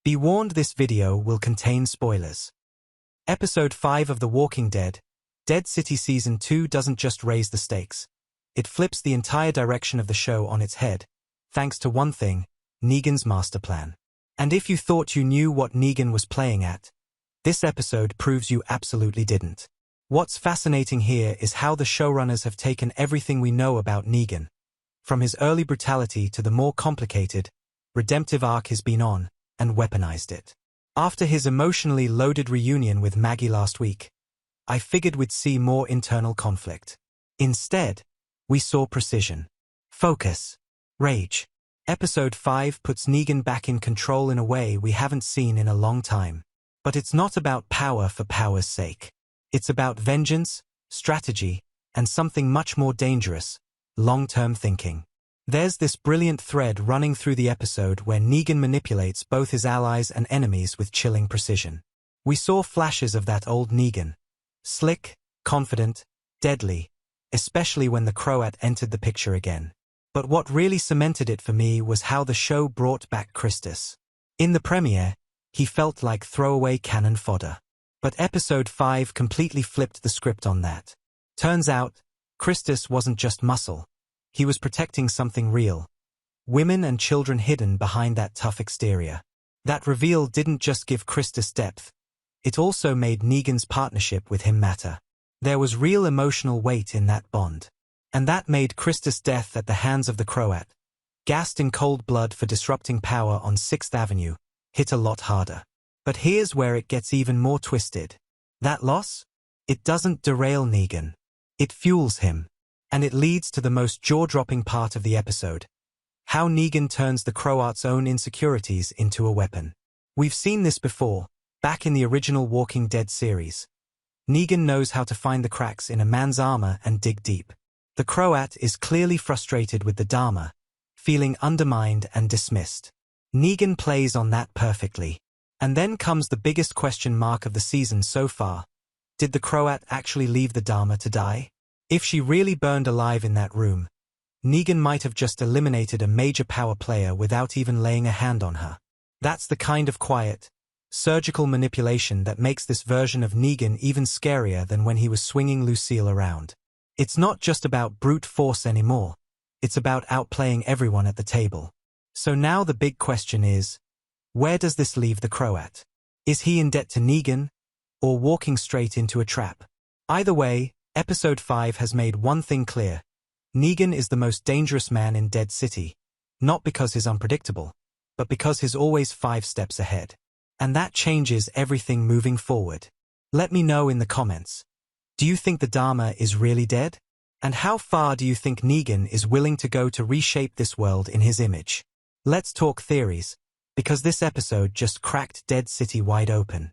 Be warned, this video will contain spoilers. Episode 5 of The Walking Dead, Dead City Season 2 doesn't just raise the stakes. It flips the entire direction of the show on its head, thanks to one thing, Negan's master plan. And if you thought you knew what Negan was playing at, this episode proves you absolutely didn't. What's fascinating here is how the showrunners have taken everything we know about Negan, from his early brutality to the more complicated, redemptive arc he's been on, and weaponized it. After his emotionally loaded reunion with Maggie last week, I figured we'd see more internal conflict. Instead, we saw precision, focus, rage. Episode 5 puts Negan back in control in a way we haven't seen in a long time. But it's not about power for power's sake. It's about vengeance, strategy, and something much more dangerous, long-term thinking. There's this brilliant thread running through the episode where Negan manipulates both his allies and enemies with chilling precision. We saw flashes of that old Negan. Slick, confident, deadly, especially when the Croat entered the picture again. But what really cemented it for me was how the show brought back Christus. In the premiere, he felt like throwaway cannon fodder. But episode 5 completely flipped the script on that. Turns out, Christus wasn't just muscle. He was protecting something real. Women and children hidden behind that tough exterior. That reveal didn't just give Christus depth. It also made Negan's partnership with him matter. There was real emotional weight in that bond. And that made Christus' death at the hands of the Croat, gassed in cold blood for disrupting power on 6th Avenue, hit a lot harder. But here's where it gets even more twisted. That loss? It doesn't derail Negan. It fuels him. And it leads to the most jaw-dropping part of the episode. How Negan turns the Croat's own insecurities into a weapon. We've seen this before, back in the original Walking Dead series. Negan knows how to find the cracks in a man's armor and dig deep. The Croat is clearly frustrated with the Dharma, feeling undermined and dismissed. Negan plays on that perfectly. And then comes the biggest question mark of the season so far. Did the Croat actually leave the Dharma to die? If she really burned alive in that room, Negan might have just eliminated a major power player without even laying a hand on her. That's the kind of quiet, surgical manipulation that makes this version of Negan even scarier than when he was swinging Lucille around. It's not just about brute force anymore. It's about outplaying everyone at the table. So now the big question is, where does this leave the Croat? Is he in debt to Negan, or walking straight into a trap? Either way, Episode 5 has made one thing clear. Negan is the most dangerous man in Dead City, not because he's unpredictable, but because he's always 5 steps ahead. And that changes everything moving forward. Let me know in the comments. Do you think the Dharma is really dead? And how far do you think Negan is willing to go to reshape this world in his image? Let's talk theories, because this episode just cracked Dead City wide open.